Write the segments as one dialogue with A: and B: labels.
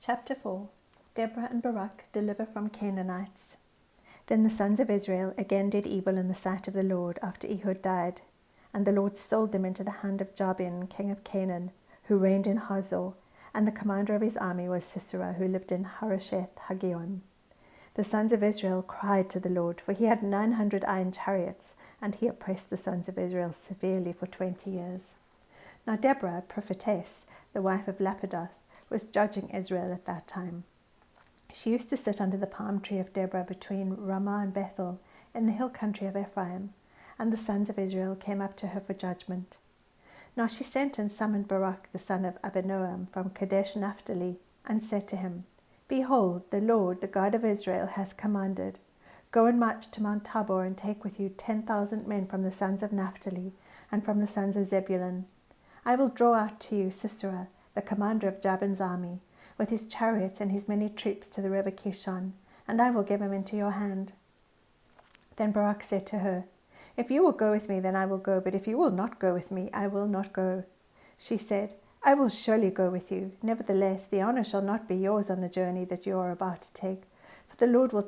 A: Chapter 4. Deborah and Barak deliver from Canaanites. Then the sons of Israel again did evil in the sight of the Lord after Ehud died, and the Lord sold them into the hand of Jabin, king of Canaan, who reigned in Hazor, and the commander of his army was Sisera, who lived in Harosheth Hagoyim. The sons of Israel cried to the Lord, for he had 900 iron chariots, and he oppressed the sons of Israel severely for 20 years. Now Deborah, a prophetess, the wife of Lapidoth, was judging Israel at that time. She used to sit under the palm tree of Deborah between Ramah and Bethel in the hill country of Ephraim, and the sons of Israel came up to her for judgment. Now she sent and summoned Barak the son of Abinoam from Kadesh Naphtali, and said to him, Behold, the Lord, the God of Israel, has commanded, Go and march to Mount Tabor, and take with you 10,000 men from the sons of Naphtali and from the sons of Zebulun. I will draw out to you Sisera, the commander of Jabin's army, with his chariots and his many troops to the river Kishon, and I will give him into your hand. Then Barak said to her, If you will go with me, then I will go, but if you will not go with me, I will not go. She said, I will surely go with you. Nevertheless, the honor shall not be yours on the journey that you are about to take, for the Lord will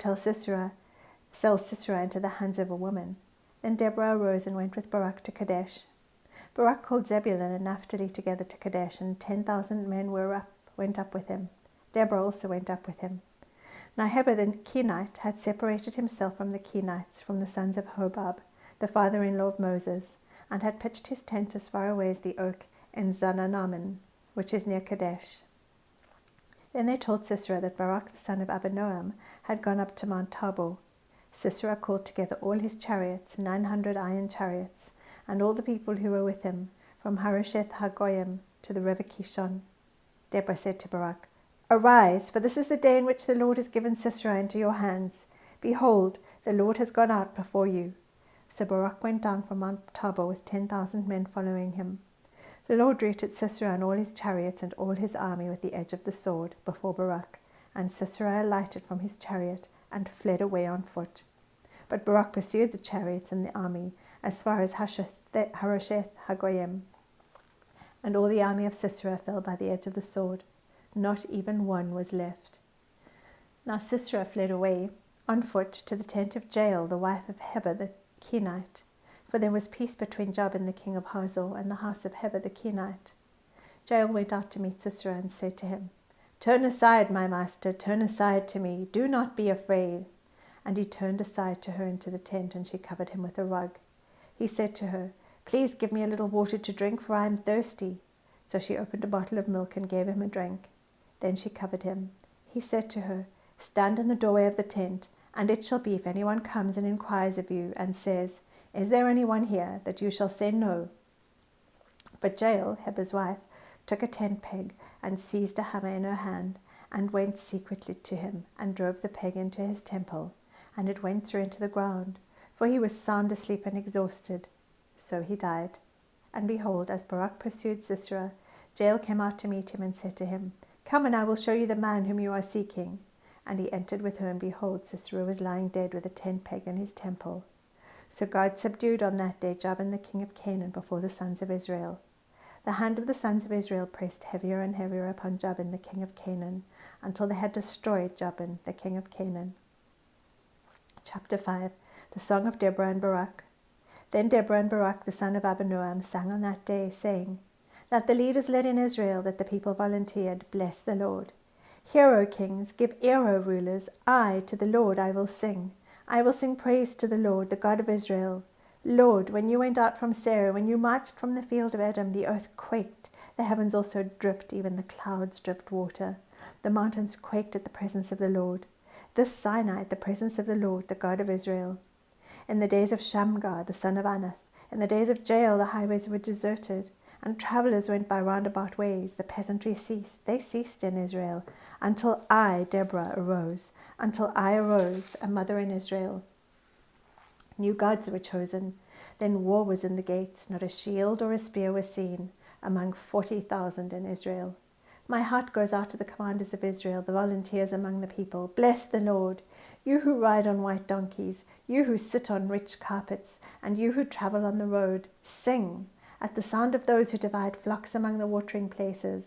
A: sell Sisera into the hands of a woman. Then Deborah arose and went with Barak to Kadesh. Barak called Zebulun and Naphtali together to Kadesh, and 10,000 men went up with him. Deborah also went up with him. Now Heber the Kenite had separated himself from the Kenites, from the sons of Hobab, the father-in-law of Moses, and had pitched his tent as far away as the oak in Zanannaim, which is near Kadesh. Then they told Sisera that Barak the son of Abinoam had gone up to Mount Tabor. Sisera called together all his chariots, 900 iron chariots, and all the people who were with him, from Harosheth Hagoyim to the river Kishon. Deborah said to Barak, Arise, for this is the day in which the Lord has given Sisera into your hands. Behold, the Lord has gone out before you. So Barak went down from Mount Tabor with 10,000 men following him. The Lord routed Sisera and all his chariots and all his army with the edge of the sword before Barak, and Sisera alighted from his chariot and fled away on foot. But Barak pursued the chariots and the army as far as Harosheth Hagoyim, and all the army of Sisera fell by the edge of the sword. Not even one was left. Now Sisera fled away on foot to the tent of Jael, the wife of Heber the Kenite, for there was peace between Jabin the king of Hazor and the house of Heber the Kenite. Jael went out to meet Sisera and said to him, Turn aside, my master, turn aside to me, do not be afraid. And he turned aside to her into the tent, and she covered him with a rug. He said to her, Please give me a little water to drink, for I am thirsty. So she opened a bottle of milk and gave him a drink. Then she covered him. He said to her, Stand in the doorway of the tent, and it shall be, if anyone comes and inquires of you, and says, Is there anyone here? That you shall say no. But Jael, Heber's wife, took a tent peg and seized a hammer in her hand, and went secretly to him, and drove the peg into his temple, and it went through into the ground, for he was sound asleep and exhausted. So he died. And behold, as Barak pursued Sisera, Jael came out to meet him and said to him, Come, and I will show you the man whom you are seeking. And he entered with her, and behold, Sisera was lying dead with a tent peg in his temple. So God subdued on that day Jabin the king of Canaan before the sons of Israel. The hand of the sons of Israel pressed heavier and heavier upon Jabin the king of Canaan, until they had destroyed Jabin the king of Canaan. Chapter 5. The Song of Deborah and Barak. Then Deborah and Barak the son of Abinoam sang on that day, saying, That the leaders led in Israel, that the people volunteered, bless the Lord. Hear, O kings, give ear, O rulers, to the Lord I will sing. I will sing praise to the Lord, the God of Israel. Lord, when you went out from Seir, when you marched from the field of Edom, the earth quaked, the heavens also dripped, even the clouds dripped water. The mountains quaked at the presence of the Lord. This Sinai at the presence of the Lord, the God of Israel. In the days of Shamgar, the son of Anath, in the days of Jael, the highways were deserted, and travellers went by roundabout ways. The peasantry ceased. They ceased in Israel, until I, Deborah, arose, a mother in Israel. New gods were chosen. Then war was in the gates. Not a shield or a spear was seen among 40,000 in Israel. My heart goes out to the commanders of Israel, the volunteers among the people. Bless the Lord, you who ride on white donkeys, you who sit on rich carpets, and you who travel on the road. Sing at the sound of those who divide flocks among the watering places.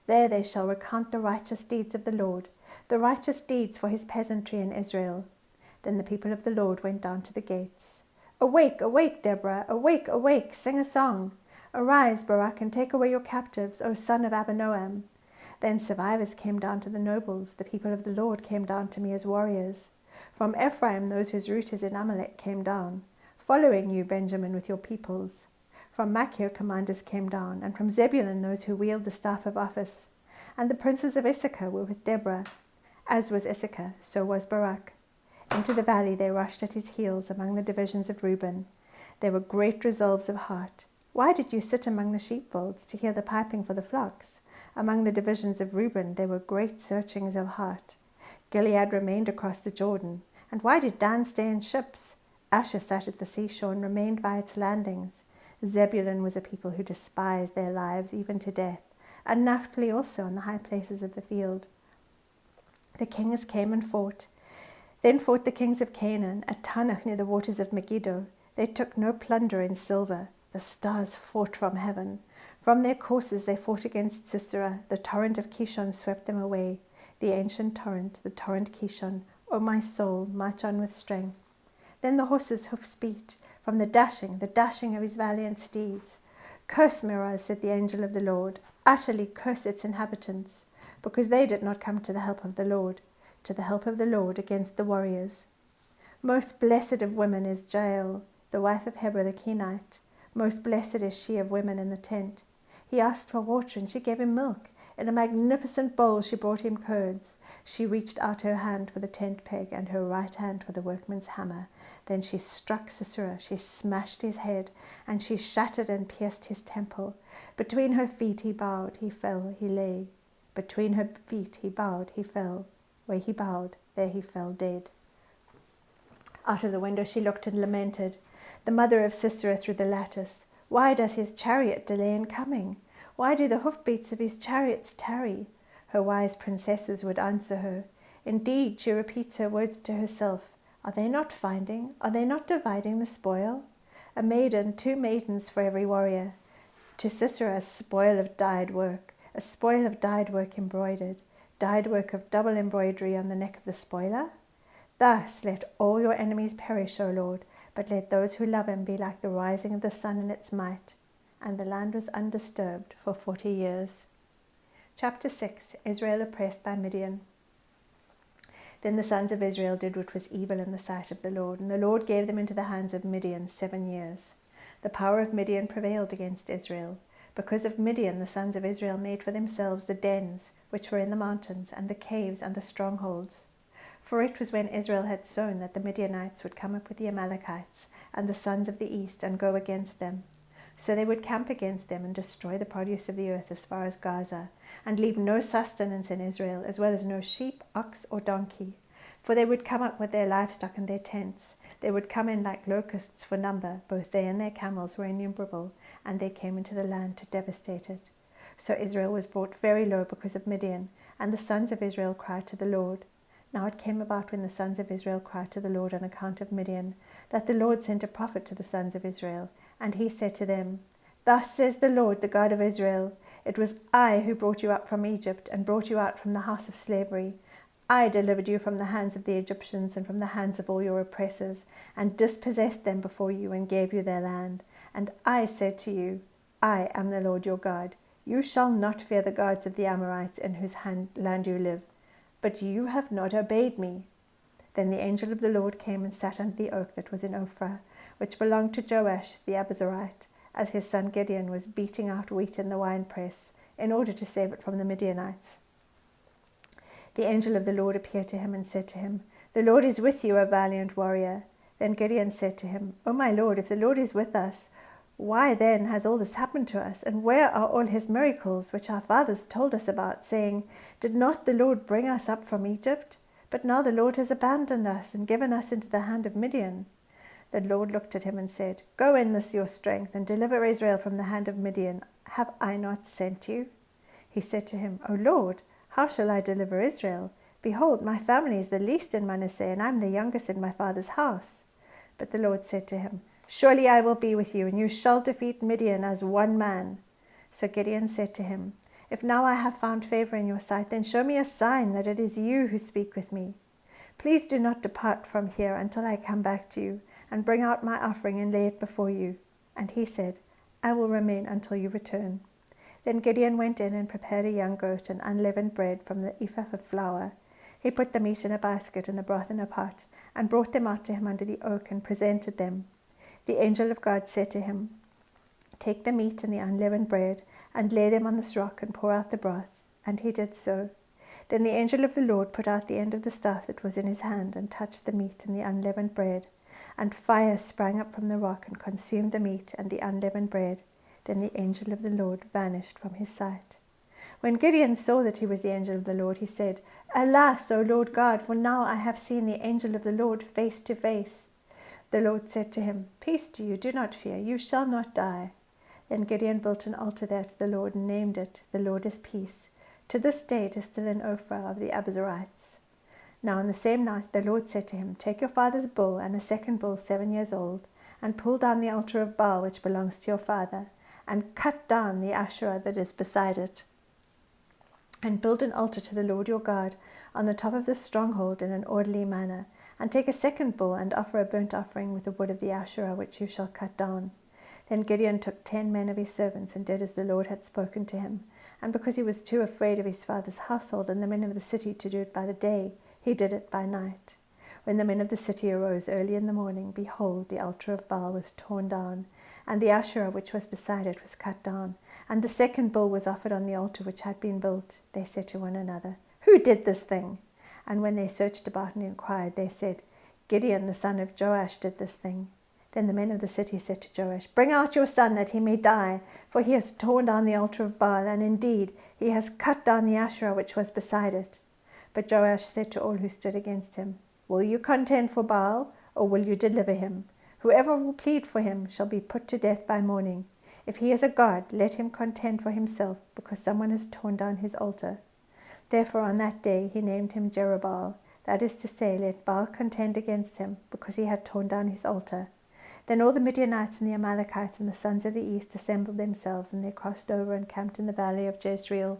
A: There they shall recount the righteous deeds of the Lord, the righteous deeds for his peasantry in Israel. Then the people of the Lord went down to the gates. Awake, awake, Deborah, awake, awake, sing a song. Arise, Barak, and take away your captives, O son of Abinoam. Then survivors came down to the nobles, the people of the Lord came down to me as warriors. From Ephraim, those whose root is in Amalek came down, following you, Benjamin, with your peoples. From Machir commanders came down, and from Zebulun those who wield the staff of office. And the princes of Issachar were with Deborah. As was Issachar, so was Barak. Into the valley they rushed at his heels among the divisions of Reuben. There were great resolves of heart. Why did you sit among the sheepfolds to hear the piping for the flocks? Among the divisions of Reuben there were great searchings of heart. Gilead remained across the Jordan. And why did Dan stay in ships? Asher sat at the seashore and remained by its landings. Zebulun was a people who despised their lives even to death, and Naphtali also on the high places of the field. The kings came and fought. Then fought the kings of Canaan at Tanach near the waters of Megiddo. They took no plunder in silver. The stars fought from heaven. From their courses they fought against Sisera. The torrent of Kishon swept them away. The ancient torrent, the torrent Kishon. O my soul, march on with strength. Then the horses' hoofs beat. From the dashing of his valiant steeds. Curse Meroz, said the angel of the Lord, utterly curse its inhabitants, because they did not come to the help of the Lord against the warriors. Most blessed of women is Jael, the wife of Heber the Kenite. Most blessed is she of women in the tent. He asked for water, and she gave him milk. In a magnificent bowl she brought him curds. She reached out her hand for the tent peg, and her right hand for the workman's hammer. Then she struck Sisera, she smashed his head, and she shattered and pierced his temple. Between her feet he bowed, he fell, he lay. Between her feet he bowed, he fell. Where he bowed, there he fell dead. Out of the window she looked and lamented. The mother of Sisera through the lattice. Why does his chariot delay in coming? Why do the hoofbeats of his chariots tarry? Her wise princesses would answer her. Indeed, she repeats her words to herself. Are they not dividing the spoil? A maiden, 2 maidens for every warrior. To Sisera a spoil of dyed work embroidered, dyed work of double embroidery on the neck of the spoiler. Thus let all your enemies perish, O Lord, but let those who love him be like the rising of the sun in its might. And the land was undisturbed for 40 years. Chapter 6. Israel oppressed by Midian. Then the sons of Israel did what was evil in the sight of the Lord, and the Lord gave them into the hands of Midian 7 years. The power of Midian prevailed against Israel. Because of Midian, the sons of Israel made for themselves the dens which were in the mountains, and the caves and the strongholds. For it was when Israel had sown that the Midianites would come up with the Amalekites and the sons of the east and go against them. So they would camp against them and destroy the produce of the earth as far as Gaza, and leave no sustenance in Israel, as well as no sheep, ox, or donkey. For they would come up with their livestock and their tents. They would come in like locusts for number. Both they and their camels were innumerable, and they came into the land to devastate it. So Israel was brought very low because of Midian, and the sons of Israel cried to the Lord. Now it came about when the sons of Israel cried to the Lord on account of Midian, that the Lord sent a prophet to the sons of Israel, and he said to them, Thus says the Lord, the God of Israel, It was I who brought you up from Egypt, and brought you out from the house of slavery. I delivered you from the hands of the Egyptians, and from the hands of all your oppressors, and dispossessed them before you, and gave you their land. And I said to you, I am the Lord your God. You shall not fear the gods of the Amorites, in whose land you live. But you have not obeyed me. Then the angel of the Lord came and sat under the oak that was in Ophrah, which belonged to Joash the Abiezrite, as his son Gideon was beating out wheat in the winepress, in order to save it from the Midianites. The angel of the Lord appeared to him and said to him, The Lord is with you, O valiant warrior. Then Gideon said to him, O my Lord, if the Lord is with us, why then has all this happened to us? And where are all his miracles, which our fathers told us about, saying, Did not the Lord bring us up from Egypt? But now the Lord has abandoned us and given us into the hand of Midian. The Lord looked at him and said, Go in this your strength, and deliver Israel from the hand of Midian. Have I not sent you? He said to him, O Lord, how shall I deliver Israel? Behold, my family is the least in Manasseh, and I am the youngest in my father's house. But the Lord said to him, Surely I will be with you, and you shall defeat Midian as one man. So Gideon said to him, If now I have found favor in your sight, then show me a sign that it is you who speak with me. Please do not depart from here until I come back to you and bring out my offering and lay it before you." And he said, "I will remain until you return." Then Gideon went in and prepared a young goat and unleavened bread from the ephah of flour. He put the meat in a basket and the broth in a pot, and brought them out to him under the oak and presented them. The angel of God said to him, "Take the meat and the unleavened bread, and lay them on this rock, and pour out the broth." And he did so. Then the angel of the Lord put out the end of the staff that was in his hand, and touched the meat and the unleavened bread. And fire sprang up from the rock, and consumed the meat and the unleavened bread. Then the angel of the Lord vanished from his sight. When Gideon saw that he was the angel of the Lord, he said, "Alas, O Lord God, for now I have seen the angel of the Lord face to face." The Lord said to him, "Peace to you, do not fear, you shall not die." Then Gideon built an altar there to the Lord and named it, "The Lord is Peace." To this day it is still in Ophrah of the Abiezrites. Now on the same night the Lord said to him, "Take your father's bull and a second bull 7 years old, and pull down the altar of Baal which belongs to your father, and cut down the Asherah that is beside it, and build an altar to the Lord your God on the top of this stronghold in an orderly manner, and take a second bull and offer a burnt offering with the wood of the Asherah which you shall cut down." Then Gideon took 10 men of his servants and did as the Lord had spoken to him. And because he was too afraid of his father's household and the men of the city to do it by the day, he did it by night. When the men of the city arose early in the morning, behold, the altar of Baal was torn down, and the Asherah which was beside it was cut down, and the second bull was offered on the altar which had been built. They said to one another, "Who did this thing?" And when they searched about and inquired, they said, "Gideon the son of Joash did this thing." Then the men of the city said to Joash, "Bring out your son that he may die, for he has torn down the altar of Baal, and indeed he has cut down the Asherah which was beside it." But Joash said to all who stood against him, "Will you contend for Baal, or will you deliver him? Whoever will plead for him shall be put to death by morning. If he is a god, let him contend for himself, because someone has torn down his altar." Therefore on that day he named him Jerubbaal, that is to say, let Baal contend against him, because he had torn down his altar. Then all the Midianites and the Amalekites and the sons of the east assembled themselves, and they crossed over and camped in the valley of Jezreel.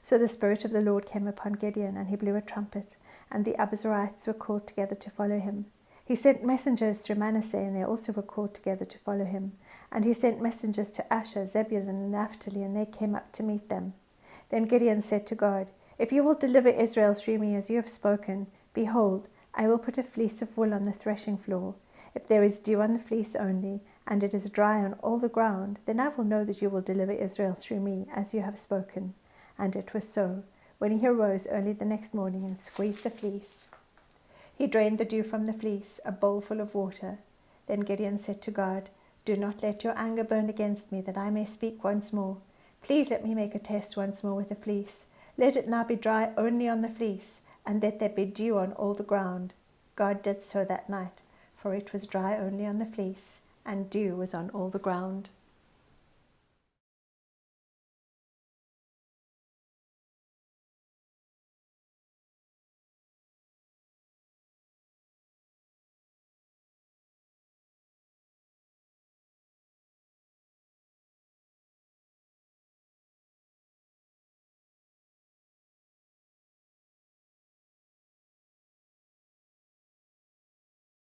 A: So the Spirit of the Lord came upon Gideon, and he blew a trumpet, and the Abiezrites were called together to follow him. He sent messengers through Manasseh, and they also were called together to follow him. And he sent messengers to Asher, Zebulun, and Naphtali, and they came up to meet them. Then Gideon said to God, "If you will deliver Israel through me as you have spoken, behold, I will put a fleece of wool on the threshing floor. If there is dew on the fleece only, and it is dry on all the ground, then I will know that you will deliver Israel through me, as you have spoken." And it was so. When he arose early the next morning and squeezed the fleece, he drained the dew from the fleece, a bowl full of water. Then Gideon said to God, "Do not let your anger burn against me, that I may speak once more. Please let me make a test once more with the fleece. Let it now be dry only on the fleece, and let there be dew on all the ground." God did so that night, for it was dry only on the fleece, and dew was on all the ground.